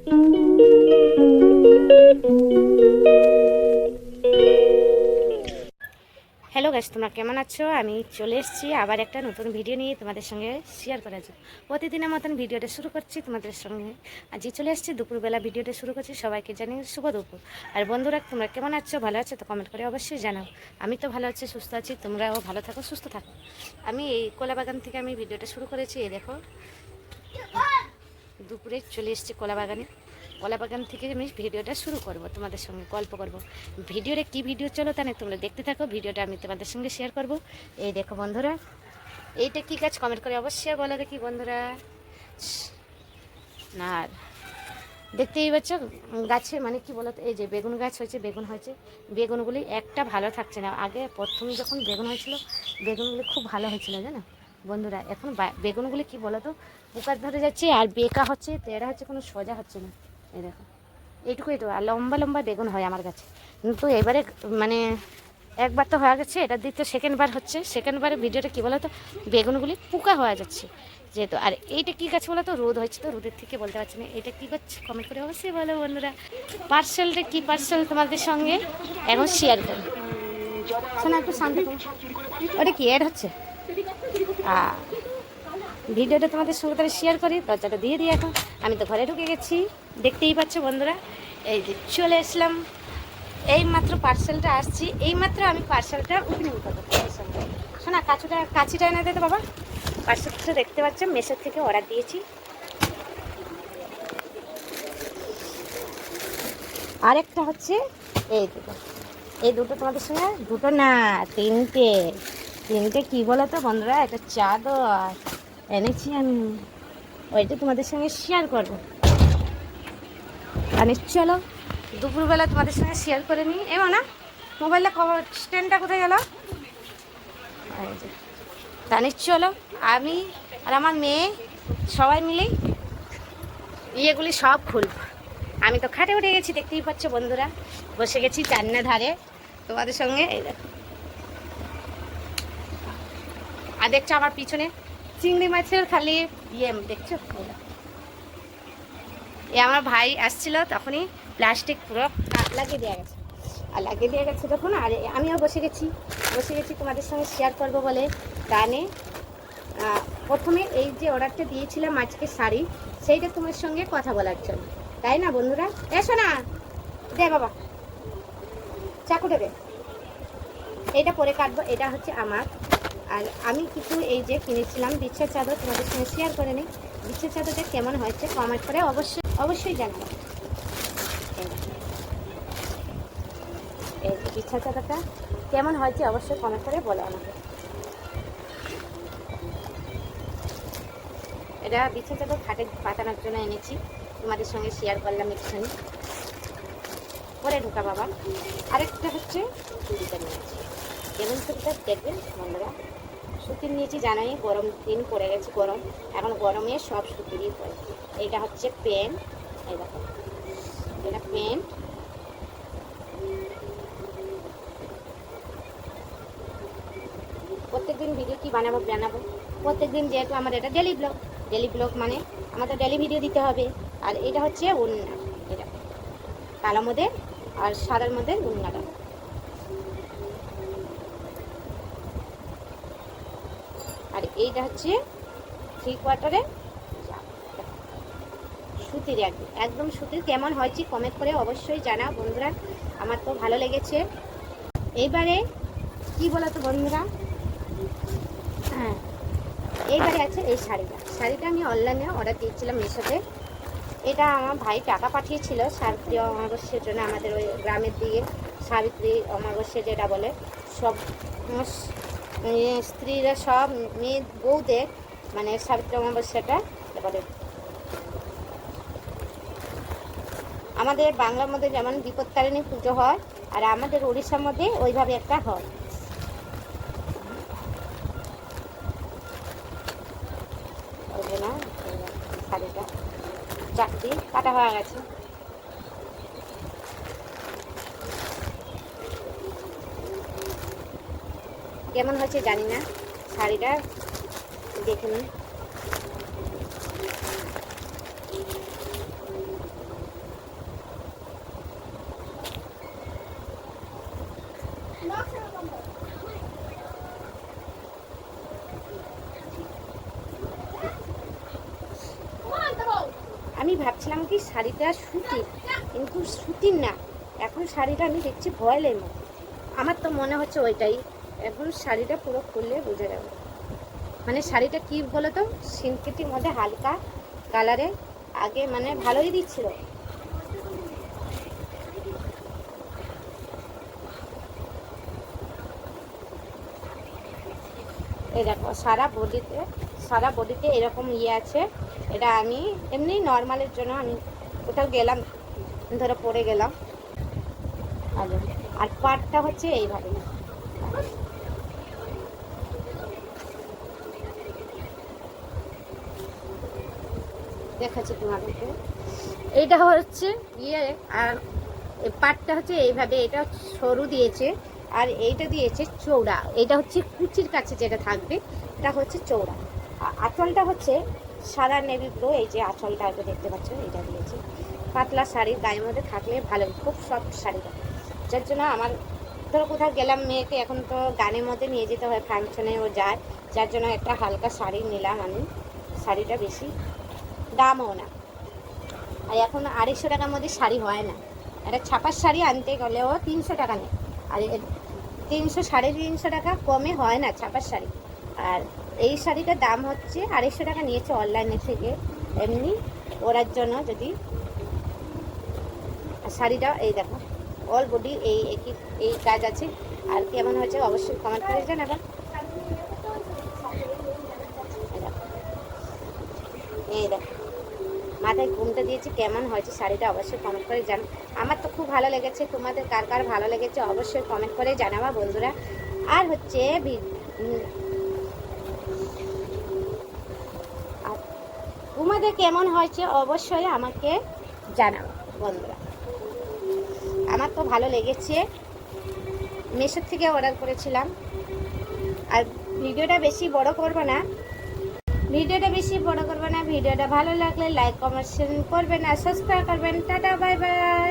Hello guys, তোমরা কেমন আছো? আমি চলে এসেছি আবার একটা নতুন ভিডিও নিয়ে তোমাদের সঙ্গে শেয়ার করার জন্য। প্রতিদিনের মতন ভিডিওটা শুরু করছি তোমাদের সঙ্গে। আজকে চলে এসেছি দুপুরবেলা ভিডিওটা শুরু করছি। সবাইকে জানিয়ে শুভ দুপুর। আর বন্ধুরা, তোমরা কেমন আছো, ভালো আছো তো কমেন্ট করে অবশ্যই জানাও। আমি তো ভালো আছি, সুস্থ আছি, তোমরাও ভালো থাকো, সুস্থ থাকো। আমি এই কলাবাগান থেকে আমি ভিডিওটা শুরু করেছি। এই দেখো, দুপুরে চলে এসেছি কলাবাগান থেকে আমি ভিডিওটা শুরু করব, তোমাদের সঙ্গে গল্প করব। ভিডিওরে কি ভিডিও চলো তা নেই, তোমরা দেখতে থাকো। ভিডিওটা আমি তোমাদের সঙ্গে শেয়ার করব। এই দেখো বন্ধুরা, এইটা কী গাছ কমেন্ট করে অবশ্যই বলো দেখি বন্ধুরা। না, দেখতেই পাচ্ছ গাছে মানে কি বলতো, এই যে বেগুন গাছ হয়েছে, বেগুনগুলি একটা ভালো থাকছে না। আগে প্রথম যখন বেগুন হয়েছিল, বেগুনগুলি খুব ভালো হয়েছিল জানো বন্ধুরা। এখন বেগুনগুলি কি বলতো, পোকার ধরে যাচ্ছে আর বেকা হচ্ছে, তেড়া হচ্ছে, কোনো সোজা হচ্ছে না। এই দেখো, এইটুকু আর লম্বা লম্বা বেগুন হয় আমার কাছে। কিন্তু এবারে মানে একবার তো হয়ে গেছে, এটা দ্বিতীয় সেকেন্ডবার হচ্ছে। সেকেন্ডবারে ভিডিওটা কী বলো তো, বেগুনগুলি পোকা হয়ে যাচ্ছে যেহেতু। আর এইটা কী গাছ বলো তো, রোদ হচ্ছে তো, রোদের থেকে বলতে পারছি না এটা কী গাছ, কমেন্ট করে অবশ্যই বলো বন্ধুরা। পার্সেলটা কী পার্সেল তোমাদের সঙ্গে এখন শেয়ার করি। শোনা একটু শান্তি, ওটা কি অ্যাড হচ্ছে? ভিডিওটা তোমাদের সঙ্গে তাহলে শেয়ার করি। দরজাটা দিয়ে দিই এখন। আমি তো ঘরে ঢুকে গেছি, দেখতেই পাচ্ছ বন্ধুরা। এই যে চলে আসলাম, এই মাত্র পার্সেলটা আসছি, এই মাত্র আমি পার্সেলটা ওপেনিং করবো তোমাদের সঙ্গে। শোনা কাছিটা এনে দে তো বাবা। পার্সেলটা দেখতে পাচ্ছ, মেসের থেকে অর্ডার দিয়েছি। আরেকটা হচ্ছে এই দুটো তোমাদের সঙ্গে, দুটো না তিনটে কী বলো তো বন্ধুরা, একটা চাদর এনেছি আমি, ওইটা তোমাদের সঙ্গে শেয়ার করবো। আর চলো দুপুরবেলা তোমাদের সঙ্গে শেয়ার করে নিই। এমন না, মোবাইলটা স্ট্যান্ডটা কোথায় গেল? তানিশ চলো, আমি আর আমার মেয়ে সবাই মিলেই ইয়েগুলি সব খুলব। আমি তো খাটে উঠে গেছি, দেখতেই পাচ্ছ বন্ধুরা, বসে গেছি জানলা ধারে তোমাদের সঙ্গে। এই দেখো, আর দেখছো আমার পিছনে চিংড়ি মাছের খালি ইয়ে দেখছো। এ আমার ভাই আসছিল, তখনই প্লাস্টিক পুরো লাগিয়ে দেওয়া গেছে তখন। আর আমিও বসে গেছি তোমাদের সঙ্গে শেয়ার করবো বলে গানে। প্রথমে এই যে অর্ডারটা দিয়েছিলাম আজকে শাড়ি, সেইটা তোমার সঙ্গে কথা বলার জন্য, তাই না বন্ধুরা? এসো না, দে বাবা চাকুটা দে, এইটা পরে কাটবো। এটা হচ্ছে আমার। আর আমি কিছু এই যে কিনেছিলাম বিছার চাদর, তোমাদের সঙ্গে শেয়ার করে নিই। বিছার চাদরটা কেমন হয়েছে কমেন্ট করে অবশ্যই জানাবো। এই বিছার চাদরটা কেমন হয়েছে অবশ্যই কমেন্ট করে বলো আমাকে। এটা বিছার চাদর খাটে পাতানোর জন্য এনেছি, তোমাদের সঙ্গে শেয়ার করলাম একটুখানি। পরে ঢোকা বাবা। আরেকটা হচ্ছে চুড়িটা নিয়েছি, কেমন চুড়িটা দেখবেন বন্ধুরা। সুতির নিয়েছি, জানাই গরম দিন পড়ে গেছে, গরম এখন, গরমে সব সুতিরই পরে। এইটা হচ্ছে প্যান্ট, এই দেখো এটা প্যান্ট। প্রত্যেকদিন ভিডিও কি বানাবো প্রত্যেকদিন, যেহেতু আমার এটা ডেলি ব্লগ মানে আমাদের ডেলি ভিডিও দিতে হবে। আর এটা হচ্ছে ওড়না, এটা কালো মধ্যে আর সাদার মধ্যে ওড়নাটা। আর এইটা হচ্ছে 3/4 সুতির, একদম সুতির। কেমন হয়েছে কমেন্ট করে অবশ্যই জানাও বন্ধুরা, আমার তো ভালো লেগেছে। এইবারে কি বলো তো বন্ধুরা, হ্যাঁ এইবারে আছে এই শাড়িটা আমি অনলাইনে অর্ডার দিয়েছিলাম মিশোতে। এটা আমার ভাই টাকা পাঠিয়েছিল সাবিত্রী অমাবস্যার জন্য। আমাদের ওই গ্রামের দিকে সাবিত্রী অমাবস্যা যেটা বলে, সব স্ত্রীরা সব মেয়ে বউদের মানে সাবিত্রী অমাবস্যাটা বলে। আমাদের বাংলার মধ্যে যেমন বিপত্তারিণী পুজো হয়, আর আমাদের উড়িষ্যার মধ্যে ওইভাবে একটা হয়। ওই জন্য শাড়িটা চাকরি কাটা হয়ে গেছে। কেমন হয়েছে জানি না, শাড়িটা দেখে নিন। ভাবছিলাম কি শাড়িটা সুতির, কিন্তু সুতির না। এখন শাড়িটা আমি দেখছি ভয়েলের মতো, আমার তো মনে হচ্ছে ওইটাই। এখন শাড়িটা পুরো খুললে বোঝা যাবে। মানে শাড়িটা কী বলো তো, সিনথেটির মধ্যে হালকা কালারে, আগে মানে ভালোই দিচ্ছিল। এই দেখো সারা বডিতে এরকম ইয়ে আছে। এটা আমি এমনি নর্মালের জন্য আমি কোথাও গেলাম, ধরো পরে গেলাম। আর পাটটা হচ্ছে এইভাবে দেখাচ্ছি তোমাদেরকে। এইটা হচ্ছে ইয়ে, আর পাটটা হচ্ছে এইভাবে, এটা সরু দিয়েছে আর এইটা দিয়েছে চৌড়া। এটা হচ্ছে কুচির কাছে যেটা থাকবে এটা হচ্ছে চৌড়া। আঁচলটা হচ্ছে সাদা নেভি ব্লু, এই যে আঁচলটা আগে দেখতে পাচ্ছ এটা দিয়েছে। পাতলা শাড়ির গায়ের মধ্যে থাকলে ভালো, খুব সফট শাড়িটা। যার জন্য আমার ধরো কোথাও গেলাম, মেয়েকে এখন তো গানের মধ্যে নিয়ে যেতে হয়, ফাংশনে ও যায়, যার জন্য একটা হালকা শাড়ি নিলাম আমি। শাড়িটা বেশি দামও না, আর এখন 250 টাকার মধ্যে শাড়ি হয় না। একটা ছাপার শাড়ি আনতে গেলেও 300 টাকা নেয়, আর 300-350 টাকা কমে হয় না ছাপার শাড়ি। আর এই শাড়িটার দাম হচ্ছে 250 টাকা নিয়েছে অনলাইনে থেকে এমনি ওরার জন্য। যদি শাড়িটা এই দেখো অল বডি এই কাজ আছে। আর কেমন হয়েছে অবশ্যই কমেন্ট করে জানাবেন। এই দেখো মাথায় ঘুমটা দিয়েছি, কেমন হয়েছে শাড়িটা অবশ্যই কমেন্ট করে জানো। আমার তো খুব ভালো লেগেছে, তোমাদের কার কার ভালো লেগেছে অবশ্যই কমেন্ট করে জানাবা বন্ধুরা। আর হচ্ছে তোমাদের কেমন হয়েছে অবশ্যই আমাকে জানাবা বন্ধুরা। আমার তো ভালো লেগেছে, মেশোর থেকে অর্ডার করেছিলাম। আর ভিডিওটা বেশি বড় করবো না, ভিডিওটা ভালো লাগলে লাইক কমেন্ট করবেন আর সাবস্ক্রাইব করবেন। Tata bye bye.